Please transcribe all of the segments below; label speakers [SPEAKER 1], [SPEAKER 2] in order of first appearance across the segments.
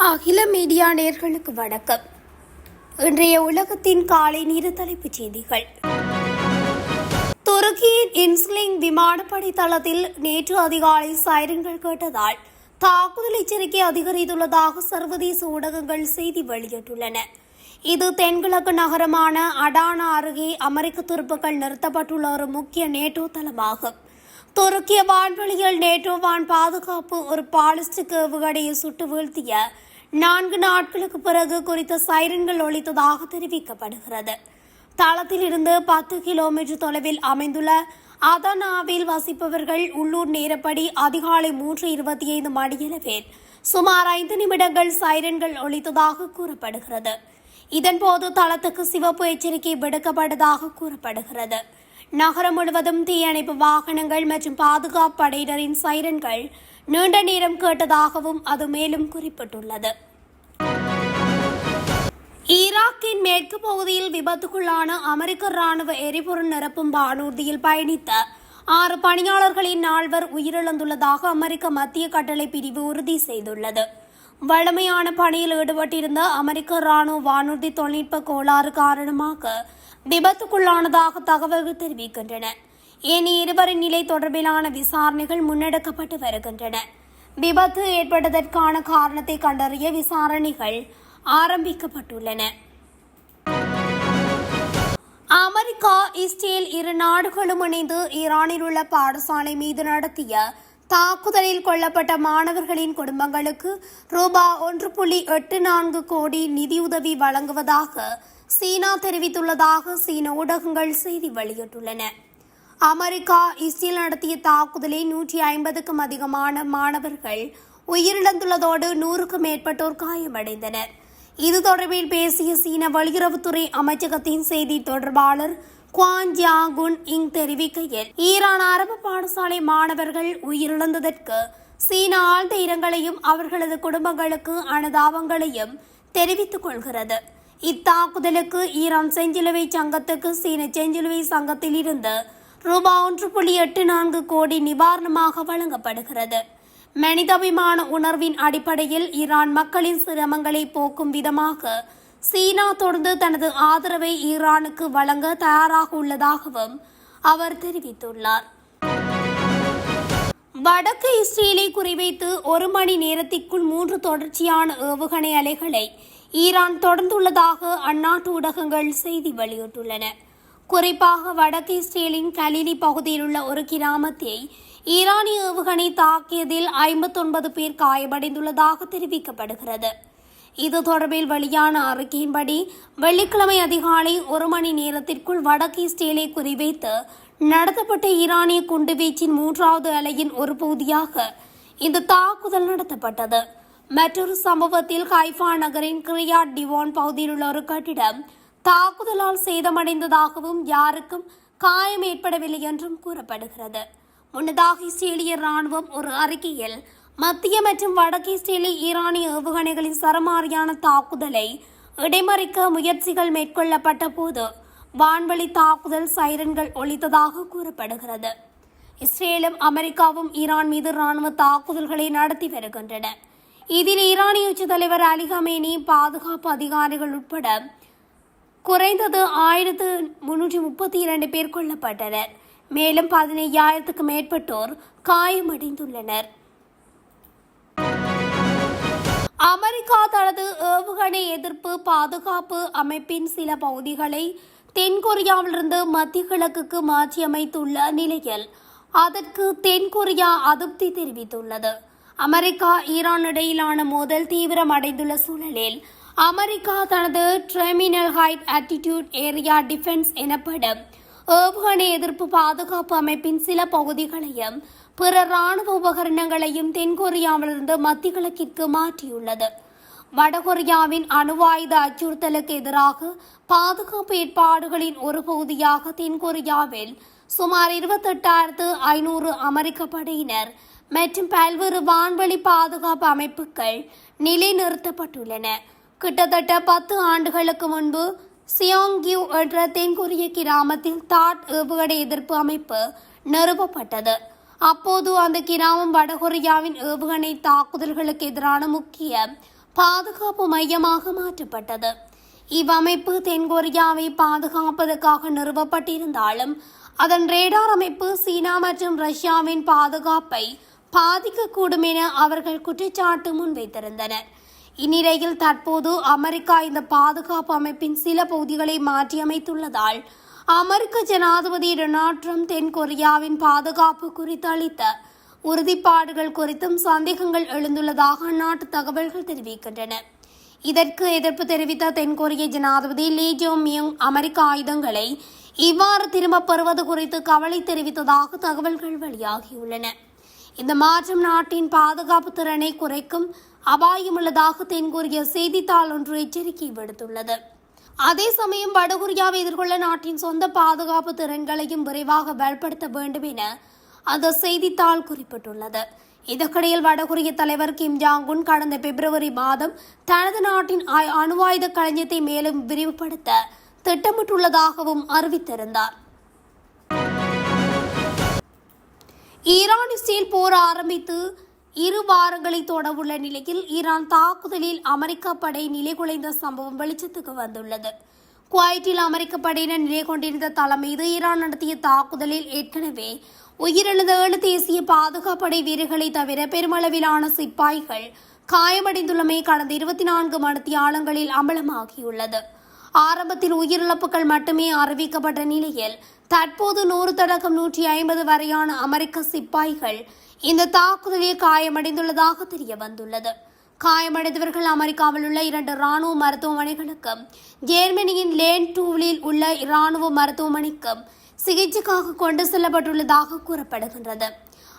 [SPEAKER 1] அகில மீடியா நேயர்களுக்கு வணக்கம். இன்றைய உலகத்தின் காலை நேர தலைப்புச் செய்திகள். துருக்கியின் இன்ஸ்லிங் விமானப்படை தளத்தில் நேற்று அதிகாலை சைரன்கள் கேட்டதால் தாக்குதல் எச்சரிக்கை அதிகரித்துள்ளதாக சர்வதேச ஊடகங்கள் செய்தி வெளியிட்டுள்ளன. இது தென்கிழக்கு நகரமான அடானா அருகே அமெரிக்க துருப்புக்கள் நிறுத்தப்பட்டுள்ள ஒரு முக்கிய நேட்டோ தளமாகும். துருக்கிய வான்வெளியில் நேட்டோ வான் பாதுகாப்பு ஒரு பாலிஸ்டிக் ஏவுகணையை சுட்டு வீழ்த்திய 4 நாட்களுக்கு பிறகு குறித்த சைரன்கள் ஒலித்ததாக தெரிவிக்கப்படுகிறது. தளத்தில் இருந்து 10 கிலோமீட்டர் தொலைவில் அமைந்துள்ள அதனாவில் வசிப்பவர்கள் உள்ளூர் நேரப்படி அதிகாலை 3:25 மணியளவில் சுமார் 5 நிமிடங்கள் சைரன்கள் ஒலித்ததாக கூறப்படுகிறது. இதன்போது தளத்துக்கு சிவப்பு எச்சரிக்கை விடுக்கப்பட்டதாக கூறப்படுகிறது. நகரம் முழுவதும் தீயணைப்பு வாகனங்கள் மற்றும் பாதுகாப்பு படையினரின் சைரன்கள் நீண்ட நேரம் கேட்டதாகவும் அது மேலும் குறிப்பிட்டுள்ளது. ஈராக்கின் மேற்கு பகுதியில் விபத்துக்குள்ளான அமெரிக்க ராணுவ எரிபொருள் நிரப்பும் வானூர்தியில் பயணித்த 6 பணியாளர்களின் 4 உயிரிழந்துள்ளதாக அமெரிக்க மத்திய கட்டளை பிரிவு உறுதி செய்துள்ளது. வழமையான பணியில் ஈடுபட்டிருந்த அமெரிக்க ராணுவ வானூர்தி தொழில்நுட்ப கோளாறு காரணமாக விபத்துக்குள்ளானதாக தகவல்கள் தெரிவிக்கின்றன. ஏனைய இருவரின் நிலை தொடர்பிலான விசாரணைகள் முன்னெடுக்கப்பட்டு வருகின்றன. விபத்து ஏற்பட்டதற்கான காரணத்தை கண்டறிய விசாரணைகள் ஆரம்பிக்கப்பட்டுள்ளன. அமெரிக்கா, இஸ்ரேல் இரு நாடுகளும் இணைந்து ஈரானில் உள்ள பாடசாலை மீது நடத்திய தாக்குதலில் கொல்லப்பட்ட மாணவர்களின் குடும்பங்களுக்கு ரூபாய் 1.84 கோடி நிதியுதவி வழங்குவதாக சீனா தெரிவித்துள்ளதாக சீன ஊடகங்கள் செய்தி வெளியிட்டுள்ளன. அமெரிக்கா, இஸ்ரேல் நடத்திய தாக்குதலில் 150க்கும் அதிகமான மாணவர்கள் உயிரிழந்துள்ளதோடு 100க்கும் மேற்பட்டோர் காயமடைந்தனர். இது தொடர்பில் பேசிய சீன வெளியுறவுத்துறை அமைச்சகத்தின் செய்தி தொடர்பாளர் குவான் ஜியாகுன் இங் தெரிவிக்கையில், ஈரான் அரபு பாடசாலை மாணவர்கள் உயிரிழந்ததற்கு சீனா ஆழ்ந்த இரங்கலையும் அவர்களது குடும்பங்களுக்கு அனுதாபங்களையும் தெரிவித்துக் கொள்கிறது. இத்தாக்குதலுக்கு ஈரான் செஞ்சிலுவை சங்கத்துக்கு சீன செஞ்சிலுவை சங்கத்தில் இருந்து ரூபாய் 1.84 கோடி நிவாரணமாக வழங்கப்படுகிறது. மனிதாபிமான உணர்வின் அடிப்படையில் ஈரான் மக்களின் சிரமங்களை போக்கும் விதமாக சீனா தொடர்ந்து தனது ஆதரவை ஈரானுக்கு வழங்க தயாராக உள்ளதாகவும் அவர் தெரிவித்துள்ளார். வடக்கு இஸ்ரேலை குறிவைத்து 1 மணி நேரத்திற்குள் 3 தொடர்ச்சியான ஏவுகணை அலைகளை ஈரான் தொடர்ந்துள்ளதாக அந்நாட்டு ஊடகங்கள் செய்தி வெளியிட்டுள்ளன. குறிப்பாக வடக்கு இஸ்ரேலின் கலிலி பகுதியில் உள்ள ஒரு கிராமத்தை ஈரானிய ஏவுகணை தாக்கியதில் 59 பேர் காயமடைந்துள்ளதாக தெரிவிக்கப்படுகிறது. இது தொடர்பில் வெளியான அறிக்கையின்படி வெள்ளிக்கிழமை அதிகாலை 1 மணி நேரத்திற்குள் வடக்கு இஸ்ரேலை குறிவைத்து நடத்தப்பட்ட ஈரானிய குண்டுவீச்சின் 3வது அலையின் ஒரு பகுதியாக இந்த தாக்குதல் நடத்தப்பட்டது. மற்றொரு சம்பவத்தில் ஹைஃபா நகரின் கிரியாட் டிவான் பகுதியில் உள்ள ஒரு கட்டிடம் தாக்குதலால் சேதமடைந்ததாகவும் யாருக்கும் காயம் ஏற்படவில்லை என்றும் கூறப்படுகிறது. முன்னதாக இஸ்ரேலிய ராணுவம் ஒரு அறிக்கையில் மத்திய மற்றும் வடக்கு இஸ்ரேலில் ஈரானிய ஏவுகணைகளின் சரமாரியான தாக்குதலை இடைமறிக்க முயற்சிகள் மேற்கொள்ளப்பட்ட போது வான்வெளி தாக்குதல் சைரன்கள் ஒலித்ததாக கூறப்படுகிறது. இஸ்ரேலும் அமெரிக்காவும் ஈரான் மீது ராணுவ தாக்குதல்களை நடத்தி வருகின்றன. இதில் ஈரானிய உச்ச தலைவர் அலி கமேனி, பாதுகாப்பு அதிகாரிகள் உட்பட குறைந்தது 1332 பேர் கொல்லப்பட்டனர். மேலும் 15,000க்கும் மேற்பட்டோர் காயமடைந்துள்ளனர். அமெரிக்கா தனது ஏவுகணை எதிர்ப்பு பாதுகாப்பு அமைப்பின் சில பகுதிகளை தென்கொரியாவிலிருந்து மத்திய கிழக்குக்கு மாற்றியமைத்துள்ள நிலையில் அதற்கு தென்கொரியா அதிருப்தி தெரிவித்துள்ளது. அமெரிக்கா, ஈரான் இடையிலான மோதல் தீவிரமடைந்துள்ள சூழலில் அமெரிக்கா தனது terminal high altitude area defence எனப்படும் ஏவுகணை எதிர்ப்பு பாதுகாப்பு அமைப்பின் சில பகுதிகளையும் பிற ராணுவ உபகரணங்களையும் தென்கொரியாவிலிருந்து மத்திய கிழக்கிற்கு மாற்றியுள்ளது. வடகொரியாவின் அணு ஆயுத அச்சுறுத்தலுக்கு எதிராக பாதுகாப்பு ஏற்பாடுகளின் ஒரு பகுதியாக தென்கொரியாவில் சுமார் 28,500 அமெரிக்க படையினர் மற்றும் பல்வேறு வான்வெளி பாதுகாப்பு அமைப்புகள் நிலைநிறுத்தப்பட்டுள்ளன. கிட்டத்தட்ட 10 ஆண்டுகளுக்கு முன்பு சியோங்கியூ என்ற தென்கொரிய கிராமத்தில் தாட் ஏவுகணை எதிர்ப்பு அமைப்பு நிறுவப்பட்டது. அப்போது அந்த கிராமம் வடகொரியாவின் ஏவுகணை தாக்குதல்களுக்கு எதிரான முக்கிய பாதுகாப்பு மையமாக மாற்றப்பட்டது. இவ்வமைப்பு தென்கொரியாவை பாதுகாப்பதற்காக நிறுவப்பட்டிருந்தாலும் அதன் ரேடார் அமைப்பு சீனா மற்றும் ரஷ்யாவின் பாதுகாப்பை பாதிக்கக்கூடும் என அவர்கள் குற்றச்சாட்டு முன்வைத்திருந்தனர். இந்நிலையில் தற்போது அமெரிக்கா இந்த பாதுகாப்பு அமைப்பின் சில பகுதிகளை மாற்றியமைத்துள்ளதால் அமெரிக்க ஜனாதிபதி டொனால்ட் ட்ரம்ப் தென்கொரியாவின் பாதுகாப்பு குறித்து அளித்த உறுதிப்பாடுகள் குறித்தும் சந்தேகங்கள் எழுந்துள்ளதாக அந்நாட்டு தகவல்கள் தெரிவிக்கின்றன. இதற்கு எதிர்ப்பு தெரிவித்த தென்கொரிய ஜனாதிபதி லீ ஜே-மியங் அமெரிக்க ஆயுதங்களை இவ்வாறு திரும்பப் பெறுவது குறித்து கவலை தெரிவித்ததாக தகவல்கள் வெளியாகியுள்ளன. இந்த மாற்றம் நாட்டின் பாதுகாப்பு திறனை குறைக்கும் அபாயமுள்ளதாக தென்கொரிய செய்தித்தாள் ஒன்று எச்சரிக்கை விடுத்துள்ளது. அதே சமயம் வடகொரியாவை எதிர்கொள்ள நாட்டின் சொந்த பாதுகாப்பு திறன்களையும் விரைவாக பலப்படுத்த வேண்டும் என அந்த செய்தித்தாள் குறிப்பிட்டுள்ளது. இதற்கிடையில் வடகொரிய தலைவர் கிம் ஜாங் உன் கடந்த பிப்ரவரி மாதம் தனது நாட்டின் அணு ஆயுத களஞ்சியத்தை மேலும் விரிவுபடுத்த திட்டமிட்டுள்ளதாகவும் அறிவித்திருந்தார். ஈரான் இஸ்ரேல் போர் ஆரம்பித்து 2 வாரங்களை தொடவுள்ள நிலையில் ஈரான் தாக்குதலில் அமெரிக்க படை நிலைகுலைந்த சம்பவம் வெளிச்சத்துக்கு வந்துள்ளது. குவைட்டில் அமெரிக்க படையினர் நிலை கொண்டிருந்த தளம் மீது ஈரான் நடத்திய தாக்குதலில் ஏற்கனவே உயிரிழந்த 7 தேசிய பாதுகாப்படை வீரர்களை தவிர பெருமளவிலான சிப்பாய்கள் காயமடைந்துள்ளமை கடந்த 24 மணித்தியாலங்களில் அம்பலமாகியுள்ளது. ஆரம்பத்தில் உயிரிழப்புகள் மட்டுமே அறிவிக்கப்பட்ட நிலையில் தற்போது 100 தொடக்கம் 150 வரையான அமெரிக்க சிப்பாய்கள் இந்த தாக்குதலில் காயமடைந்துள்ளதாக தெரிய வந்துள்ளது. காயமடைந்தவர்கள் அமெரிக்காவில் உள்ள 2 இராணுவ மருத்துவமனைகளுக்கும் ஜெர்மனியின் லேன் டூவில் உள்ள இராணுவ மருத்துவமனைக்கும் சிகிச்சைக்காக கொண்டு செல்லப்பட்டுள்ளதாக கூறப்படுகின்றது.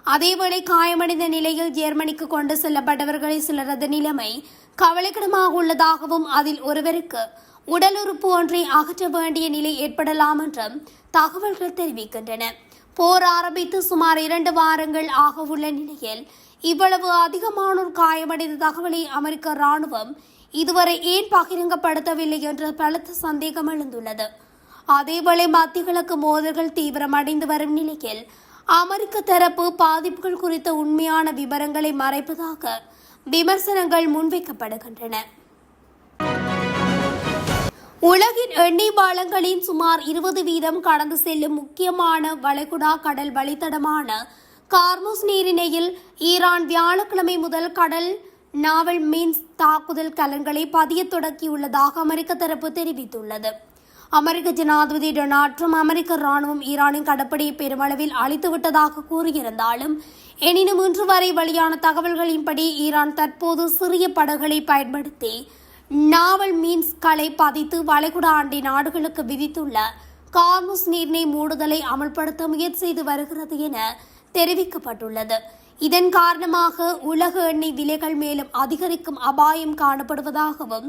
[SPEAKER 1] அதேவேளை காயமடைந்த நிலையில் ஜெர்மனிக்கு கொண்டு செல்லப்பட்டவர்களில் சிலரது நிலைமை கவலைக்கிடமாக உள்ளதாகவும் அதில் ஒருவருக்கு உடல் உறுப்பு ஒன்றை அகற்ற வேண்டிய நிலை ஏற்படலாம் என்றும் தகவல்கள் தெரிவிக்கின்றன. போர் ஆரம்பித்து சுமார் 2 வாரங்கள் ஆக உள்ள நிலையில் இவ்வளவு அதிகமானோர் காயமடைந்த தகவலை அமெரிக்க இராணுவம் இதுவரை ஏன் பகிரங்கப்படுத்தவில்லை என்ற பலத்த சந்தேகம் எழுந்துள்ளது. அதேவேளை மத்திய கிழக்கு மோதல்கள் தீவிரமடைந்து வரும் நிலையில் அமெரிக்க தரப்பு பாதிப்புகள் குறித்த உண்மையான விவரங்களை மறைப்பதாக விமர்சனங்கள் முன்வைக்கப்படுகின்றன. உலகின் எண்ணெய் வளங்களின் சுமார் 20% கடந்து செல்லும் முக்கியமான வளைகுடா கடல் வழித்தடமான கார்முஸ் நீரிணையில் ஈரான் வியாழக்கிழமை முதல் கடல் நாவல் மீன்ஸ் தாக்குதல் கலன்களை பதிய தொடங்கியுள்ளதாக அமெரிக்க தரப்பு தெரிவித்துள்ளது. அமெரிக்க ஜனாதிபதி டொனால்ட் ட்ரம்ப் அமெரிக்க இராணுவம் ஈரானின் கடற்படையை பெருமளவில் அழித்துவிட்டதாக கூறியிருந்தாலும் எனினும் இன்று வரை வெளியான தகவல்களின்படி ஈரான் தற்போது சிறிய படகுகளை பயன்படுத்தி நாவல் மீன்ஸ்களை பதித்து வளைகுடா அண்டை நாடுகளுக்கு விதித்துள்ள கார்முஸ் நீரிணை மூடுதலை அமல்படுத்த முயற்சி செய்து வருகிறது என தெரிவிக்கப்பட்டுள்ளது. இதன் காரணமாக உலக எண்ணெய் விலைகள் மேலும் அதிகரிக்கும் அபாயம் காணப்படுவதாகவும்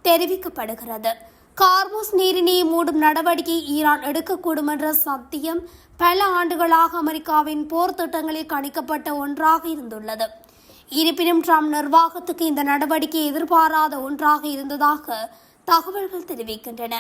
[SPEAKER 1] தெரிவிக்கப்படுகிறது. கார்முஸ் நீரிணையை மூடும் நடவடிக்கை ஈரான் எடுக்கக்கூடும் என்ற சத்தியம் பல ஆண்டுகளாக அமெரிக்காவின் போர் திட்டங்களில் கணிக்கப்பட்ட ஒன்றாக இருந்துள்ளது. இருப்பினும் ட்ரம்ப் நிர்வாகத்துக்கு இந்த நடவடிக்கை எதிர்பாராத ஒன்றாக இருந்ததாக தகவல்கள் தெரிவிக்கின்றன.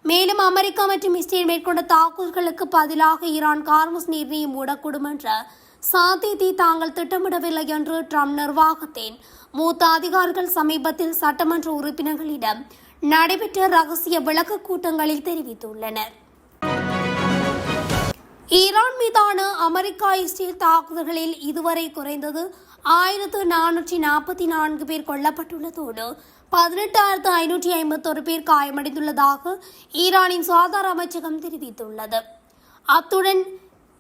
[SPEAKER 1] மேலும் அமெரிக்கா மற்றும் இஸ்ரேல் மேற்கொண்ட தாக்குதல்களுக்கு பதிலாக ஈரான் கார்முஸ் நீரிணையை மூடக்கூடும் என்ற சாத்தியத்தை தாங்கள் திட்டமிடவில்லை என்று ட்ரம்ப் நிர்வாகத்தின் மூத்த அதிகாரிகள் சமீபத்தில் சட்டமன்ற உறுப்பினர்களிடம் நடைபெற்ற ரகசிய விளக்க கூட்டங்களில் தெரிவித்துள்ளனர். ஈரான் மீதான அமெரிக்கா இஸ்ரேல் தாக்குதல்களில் இதுவரை குறைந்தது 1444 பேர் கொல்லப்பட்டுள்ளதோடு 18,551 பேர் காயமடைந்துள்ளதாக ஈரானின் சுகாதார அமைச்சகம் தெரிவித்துள்ளது. அத்துடன்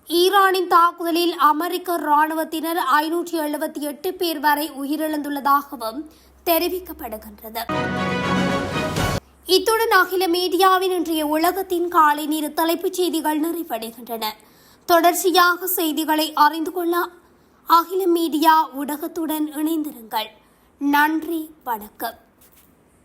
[SPEAKER 1] ஈரானின் தாக்குதலில் அமெரிக்க இராணுவத்தினர் 578 பேர் வரை உயிரிழந்துள்ளதாகவும் தெரிவிக்கப்படுகின்றது. இத்துடன் அகில மீடியாவின் இன்றைய உலகத்தின் காலை நேர தலைப்புச் செய்திகள் நிறைவடைகின்றன. தொடர்ச்சியாக செய்திகளை அறிந்து கொள்ள அகில மீடியா ஊடகத்துடன் இணைந்திருங்கள். நன்றி, வணக்கம்.